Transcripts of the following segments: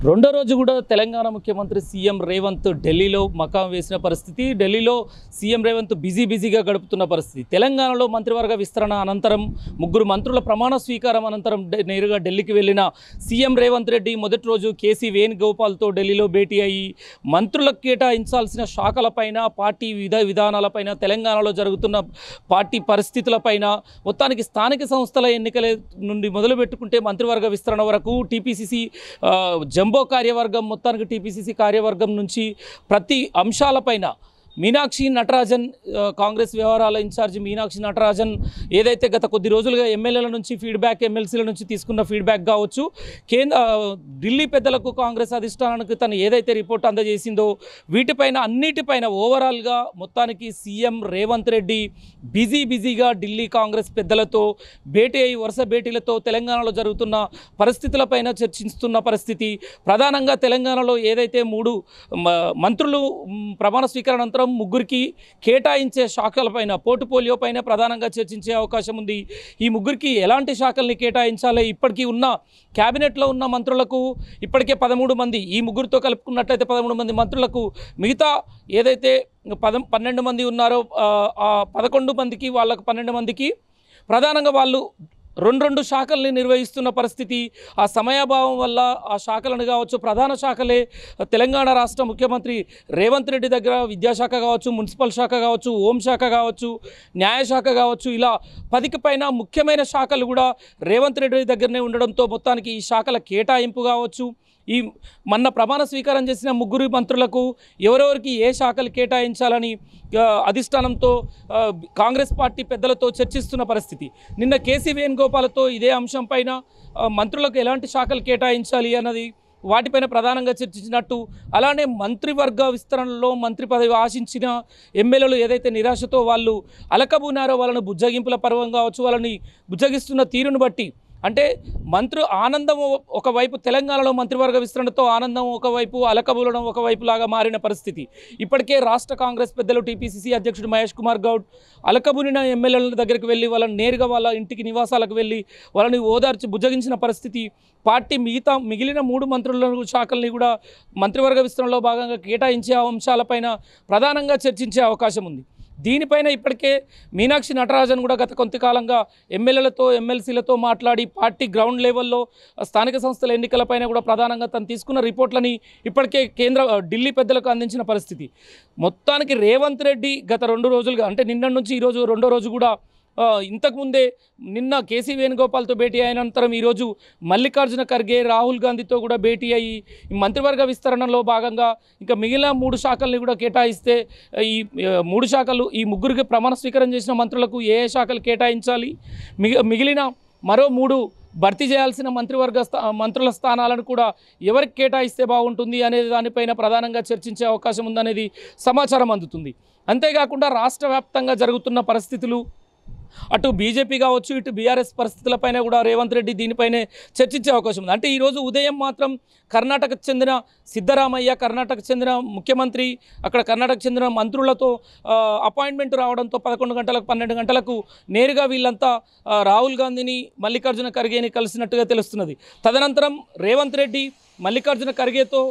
రెండో రోజు కూడా తెలంగాణ ముఖ్యమంత్రి సీఎం రేవంత్ ఢిల్లీలో మకాం వేసిన పరిస్థితి. ఢిల్లీలో సీఎం రేవంత్ బిజీగా గడుపుతున్న పరిస్థితి. తెలంగాణలో మంత్రివర్గ విస్తరణ అనంతరం ముగ్గురు మంత్రుల ప్రమాణ స్వీకారం అనంతరం నేరుగా ఢిల్లీకి వెళ్ళిన సీఎం రేవంత్ రెడ్డి మొదటి రోజు కేసీ వేణుగోపాల్తో ఢిల్లీలో భేటీ అయ్యి మంత్రులకు కేటాయించాల్సిన శాఖలపైన, పార్టీ విధానాలపైన, తెలంగాణలో జరుగుతున్న పార్టీ పరిస్థితులపైన, మొత్తానికి స్థానిక సంస్థల ఎన్నికల నుండి మొదలుపెట్టుకుంటే మంత్రివర్గ విస్తరణ వరకు టీపీసీసీ జంబో కార్యవర్గం, మొత్తానికి టీపీసీసీ కార్యవర్గం నుంచి ప్రతి అంశాలపైన మీనాక్షి నటరాజన్, కాంగ్రెస్ వ్యవహారాల ఇన్ఛార్జి మీనాక్షి నటరాజన్ ఏదైతే గత కొద్ది రోజులుగా ఎమ్మెల్యేల నుంచి ఫీడ్బ్యాక్, ఎమ్మెల్సీల నుంచి తీసుకున్న ఫీడ్బ్యాక్ కావచ్చు, ఢిల్లీ పెద్దలకు, కాంగ్రెస్ అధిష్టానానికి తను ఏదైతే రిపోర్ట్ అందజేసిందో వీటిపైన అన్నిటిపైన ఓవరాల్గా మొత్తానికి సీఎం రేవంత్ రెడ్డి బిజీగా ఢిల్లీ కాంగ్రెస్ పెద్దలతో భేటీ అయి వరుస భేటీలతో తెలంగాణలో జరుగుతున్న పరిస్థితులపైన చర్చిస్తున్న పరిస్థితి. ప్రధానంగా తెలంగాణలో ఏదైతే 3 మంత్రులు ప్రమాణ స్వీకరణ అనంతరం ముగ్గురికి కేటాయించే శాఖలపైన, పోర్ట్ఫోలియో పైన ప్రధానంగా చర్చించే అవకాశం ఉంది. ఈ ముగ్గురికి ఎలాంటి శాఖల్ని కేటాయించాలి, ఇప్పటికీ ఉన్న క్యాబినెట్లో ఉన్న మంత్రులకు ఇప్పటికే 13 మంది, ఈ ముగ్గురితో కలుపుకున్నట్లయితే 13 మంది మంత్రులకు, మిగతా ఏదైతే 12 మంది ఉన్నారో ఆ 11 మందికి, వాళ్ళకు 12 మందికి ప్రధానంగా వాళ్ళు రెండు శాఖల్ని నిర్వహిస్తున్న పరిస్థితి. ఆ సమయాభావం వల్ల ఆ శాఖలను కావచ్చు, ప్రధాన శాఖలే తెలంగాణ రాష్ట్ర ముఖ్యమంత్రి రేవంత్ రెడ్డి దగ్గర విద్యాశాఖ కావచ్చు, మున్సిపల్ శాఖ కావచ్చు, హోంశాఖ కావచ్చు, న్యాయశాఖ కావచ్చు, ఇలా 10కి పైన ముఖ్యమైన శాఖలు కూడా రేవంత్ రెడ్డి దగ్గరనే ఉండడంతో మొత్తానికి ఈ శాఖల కేటాయింపు కావచ్చు, ఈ మొన్న ప్రమాణ స్వీకారం చేసిన ముగ్గురు మంత్రులకు ఎవరెవరికి ఏ శాఖలు కేటాయించాలని అధిష్టానంతో కాంగ్రెస్ పార్టీ పెద్దలతో చర్చిస్తున్న పరిస్థితి. నిన్న కేసీ వేణుగోపాల్తో ఇదే అంశం పైన మంత్రులకు ఎలాంటి శాఖలు కేటాయించాలి అన్నది వాటిపైన ప్రధానంగా చర్చించినట్టు, అలానే మంత్రివర్గ విస్తరణలో మంత్రి పదవి ఆశించిన ఎమ్మెల్యేలు ఏదైతే నిరాశతో వాళ్ళు అలకబూనారో వాళ్ళని బుజ్జగింపుల పర్వం కావచ్చు, వాళ్ళని బుజ్జగిస్తున్న తీరును బట్టి, అంటే ఆనందం ఒకవైపు, తెలంగాణలో మంత్రివర్గ విస్తరణతో ఆనందం ఒకవైపు, అలకబూలడం ఒకవైపు లాగా మారిన పరిస్థితి. ఇప్పటికే రాష్ట్ర కాంగ్రెస్ పెద్దలు టీపీసీసీ అధ్యక్షుడు మహేష్ కుమార్ గౌడ్ అలకబూలిన ఎమ్మెల్యేల దగ్గరికి వెళ్ళి వాళ్ళని నేరుగా వాళ్ళ ఇంటికి, నివాసాలకు వెళ్ళి వాళ్ళని ఓదార్చి బుజ్జగించిన పరిస్థితి. పార్టీ మిగిలిన 3 మంత్రుల శాఖల్ని కూడా మంత్రివర్గ విస్తరణలో భాగంగా కేటాయించే అంశాలపైన ప్రధానంగా చర్చించే అవకాశం ఉంది. దీనిపైన ఇప్పటికే మీనాక్షి నటరాజన్ కూడా గత కొంతకాలంగా ఎమ్మెల్యేలతో, ఎమ్మెల్సీలతో మాట్లాడి పార్టీ గ్రౌండ్ లెవెల్లో స్థానిక సంస్థల ఎన్నికలపైన కూడా ప్రధానంగా తను తీసుకున్న రిపోర్ట్లని ఇప్పటికే ఢిల్లీ పెద్దలకు అందించిన పరిస్థితి. మొత్తానికి రేవంత్ రెడ్డి గత 2 రోజులుగా, అంటే నిన్న నుంచి ఈరోజు రెండో రోజు కూడా, ఇంతకుముందే నిన్న కేసీ వేణుగోపాల్తో భేటీ అయిన అనంతరం ఈరోజు మల్లికార్జున ఖర్గే, రాహుల్ గాంధీతో కూడా భేటీ అయ్యి మంత్రివర్గ విస్తరణలో భాగంగా ఇంకా మిగిలిన 3 శాఖల్ని కూడా కేటాయిస్తే ఈ 3 శాఖలు, ఈ ముగ్గురికి ప్రమాణ స్వీకారం చేసిన మంత్రులకు ఏ శాఖలు కేటాయించాలి, మిగిలిన మరో 3 భర్తీ చేయాల్సిన మంత్రుల స్థానాలను కూడా ఎవరికి కేటాయిస్తే బాగుంటుంది అనేది దానిపైన ప్రధానంగా చర్చించే అవకాశం ఉందనేది సమాచారం అందుతుంది. అంతేకాకుండా రాష్ట్ర వ్యాప్తంగా జరుగుతున్న పరిస్థితులు, అటు బీజేపీ కావచ్చు, ఇటు బీఆర్ఎస్ పరిస్థితులపైన కూడా రేవంత్ రెడ్డి దీనిపైనే చర్చించే అవకాశం ఉంది. అంటే ఈరోజు ఉదయం మాత్రం కర్ణాటకకు చెందిన సిద్ధరామయ్య, కర్ణాటకకు చెందిన ముఖ్యమంత్రి, అక్కడ కర్ణాటకకు చెందిన మంత్రులతో అపాయింట్మెంట్ రావడంతో 11 గంటలకు, 12 గంటలకు నేరుగా వీళ్ళంతా రాహుల్ గాంధీని, మల్లికార్జున ఖర్గేని కలిసినట్టుగా తెలుస్తున్నది. తదనంతరం రేవంత్ రెడ్డి మల్లికార్జున ఖర్గేతో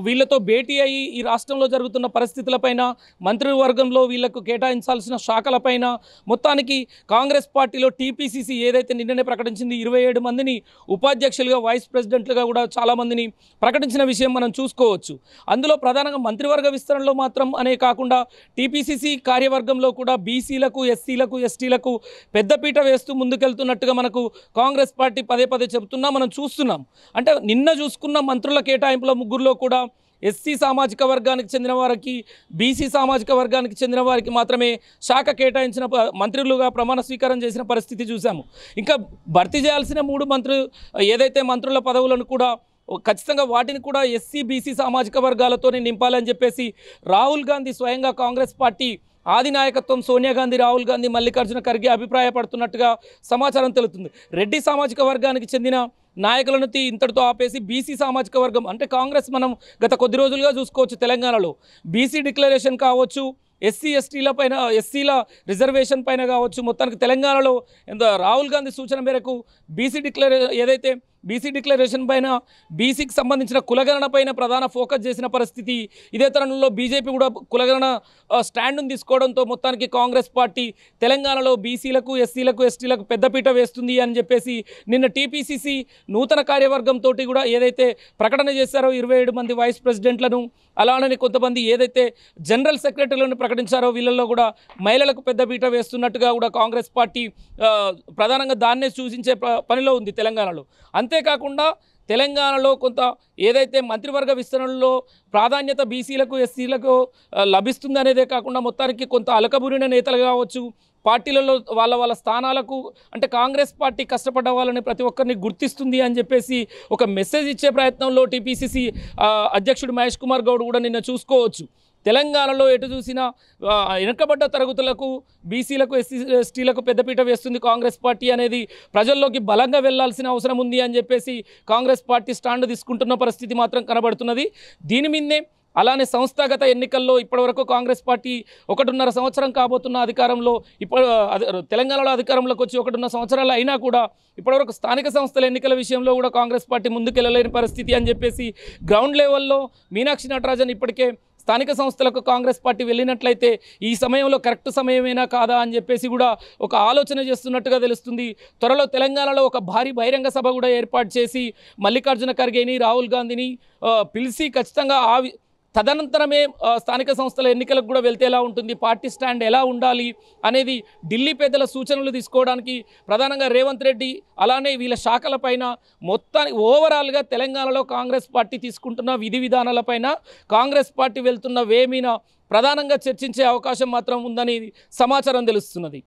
వీళ్ళతో భేటీ అయ్యి ఈ రాష్ట్రంలో జరుగుతున్న పరిస్థితులపైన, మంత్రివర్గంలో వీళ్లకు కేటాయించాల్సిన శాఖలపైన, మొత్తానికి కాంగ్రెస్ పార్టీలో టీపీసీసీ ఏదైతే నిన్ననే ప్రకటించింది 27 మందిని ఉపాధ్యక్షులుగా, వైస్ ప్రెసిడెంట్లుగా కూడా చాలామందిని ప్రకటించిన విషయం మనం చూసుకోవచ్చు. అందులో ప్రధానంగా మంత్రివర్గ విస్తరణలో మాత్రం అనే కాకుండా టీపీసీసీ కార్యవర్గంలో కూడా బీసీలకు, ఎస్సీలకు, ఎస్టీలకు పెద్దపీట వేస్తూ ముందుకెళ్తున్నట్టుగా మనకు కాంగ్రెస్ పార్టీ పదే చెబుతున్నా మనం చూస్తున్నాం. అంటే నిన్న చూసుకున్న మంత్రుల కేటాయింపుల ముగ్గురులో కూడా ఎస్సీ సామాజిక వర్గానికి చెందిన వారికి, బీసీ సామాజిక వర్గానికి చెందిన వారికి మాత్రమే శాఖ కేటాయించిన మంత్రులుగా ప్రమాణ స్వీకారం చేసిన పరిస్థితి చూసాము. ఇంకా భర్తీ చేయాల్సిన 3 ఏదైతే మంత్రుల పదవులను కూడా ఖచ్చితంగా వాటిని కూడా ఎస్సీ, బీసీ సామాజిక వర్గాలతోనే నింపాలని చెప్పేసి రాహుల్ గాంధీ స్వయంగా కాంగ్రెస్ పార్టీ ఆది నాయకత్వం సోనియా గాంధీ, రాహుల్ గాంధీ, మల్లికార్జున ఖర్గే అభిప్రాయపడుతున్నట్టుగా సమాచారం తెలుస్తుంది. రెడ్డి సామాజిక వర్గానికి చెందిన నాయకులను ఇంతటితో ఆపేసి బీసీ సామాజిక వర్గం, అంటే కాంగ్రెస్ మనం గత కొద్ది రోజులుగా చూసుకోవచ్చు తెలంగాణలో బీసీ డిక్లరేషన్ కావచ్చు, ఎస్సీ ఎస్టీల పైన, ఎస్సీల రిజర్వేషన్ పైన కావచ్చు, మొత్తానికి తెలంగాణలో రాహుల్ గాంధీ సూచన మేరకు బీసీ ఏదైతే బీసీ డిక్లరేషన్ పైన, బీసీకి సంబంధించిన కులగణన పైన ప్రధాన ఫోకస్ చేసిన పరిస్థితి. ఇదే తరుణంలో బీజేపీ కూడా కులగణన స్టాండ్ను తీసుకోవడంతో మొత్తానికి కాంగ్రెస్ పార్టీ తెలంగాణలో బీసీలకు, ఎస్సీలకు, ఎస్టీలకు పెద్దపీట వేస్తుంది అని చెప్పేసి నిన్న టీపీసీసీ నూతన కార్యవర్గంతో కూడా ఏదైతే ప్రకటన చేశారో 27 మంది వైస్ ప్రెసిడెంట్లను, అలానే కొంతమంది ఏదైతే జనరల్ సెక్రటరీలను ప్రకటించారో వీళ్ళల్లో కూడా మహిళలకు పెద్దపీట వేస్తున్నట్టుగా కూడా కాంగ్రెస్ పార్టీ ప్రధానంగా దాన్నే సూచించే పనిలో ఉంది తెలంగాణలో. అంతేకాకుండా తెలంగాణలో కొంత ఏదైతే మంత్రివర్గ విస్తరణలో ప్రాధాన్యత బీసీలకు, ఎస్సీలకు లభిస్తుంది అనేదే కాకుండా మొత్తానికి కొంత అలకబూరిన నేతలు కావచ్చు, పార్టీలలో వాళ్ళ స్థానాలకు అంటే కాంగ్రెస్ పార్టీ కష్టపడ్డ వాళ్ళని ప్రతి ఒక్కరిని గుర్తిస్తుంది అని చెప్పేసి ఒక మెసేజ్ ఇచ్చే ప్రయత్నంలో టీపీసీసీ అధ్యక్షుడు మహేష్ కుమార్ గౌడ్ కూడా నిన్న చూసుకోవచ్చు. తెలంగాణలో ఎటు చూసినా వెనుకబడ్డ తరగతులకు, బీసీలకు, ఎస్టీలకు పెద్దపీట వేస్తుంది కాంగ్రెస్ పార్టీ అనేది ప్రజల్లోకి బలంగా వెళ్లాల్సిన అవసరం ఉంది అని చెప్పేసి కాంగ్రెస్ పార్టీ స్టాండ్ తీసుకుంటున్న పరిస్థితి మాత్రం కనబడుతున్నది. దీని మీదే అలానే సంస్థాగత ఎన్నికల్లో ఇప్పటివరకు కాంగ్రెస్ పార్టీ 1.5 సంవత్సరం కాబోతున్న అధికారంలో, తెలంగాణలో అధికారంలోకి వచ్చి 1.5 సంవత్సరాలు అయినా కూడా ఇప్పటివరకు స్థానిక సంస్థల ఎన్నికల విషయంలో కూడా కాంగ్రెస్ పార్టీ ముందుకెళ్ళలేని పరిస్థితి అని చెప్పేసి గ్రౌండ్ లెవెల్లో మీనాక్షి నటరాజన్ ఇప్పటికే స్థానిక సంస్థలకు కాంగ్రెస్ పార్టీ వెళ్ళినట్లయితే ఈ సమయంలో కరెక్ట్ సమయమేనా కాదా అని చెప్పేసి కూడా ఒక ఆలోచన చేస్తున్నట్టుగా తెలుస్తుంది. త్వరలో తెలంగాణలో ఒక భారీ బహిరంగ సభ కూడా ఏర్పాటు చేసి మల్లికార్జున ఖర్గేని, రాహుల్ గాంధీని పిలిచి ఖచ్చితంగా తదనంతరమే స్థానిక సంస్థల ఎన్నికలకు కూడా వెళ్తే ఎలా ఉంటుంది, పార్టీ స్టాండ్ ఎలా ఉండాలి అనేది ఢిల్లీ పెద్దల సూచనలు తీసుకోవడానికి ప్రధానంగా రేవంత్ రెడ్డి అలానే వీళ్ళ శాఖలపైన మొత్తానికి ఓవరాల్గా తెలంగాణలో కాంగ్రెస్ పార్టీ తీసుకుంటున్న విధి విధానాలపైన, కాంగ్రెస్ పార్టీ వెళ్తున్న వే మీద ప్రధానంగా చర్చించే అవకాశం మాత్రం ఉందని సమాచారం తెలుస్తున్నది.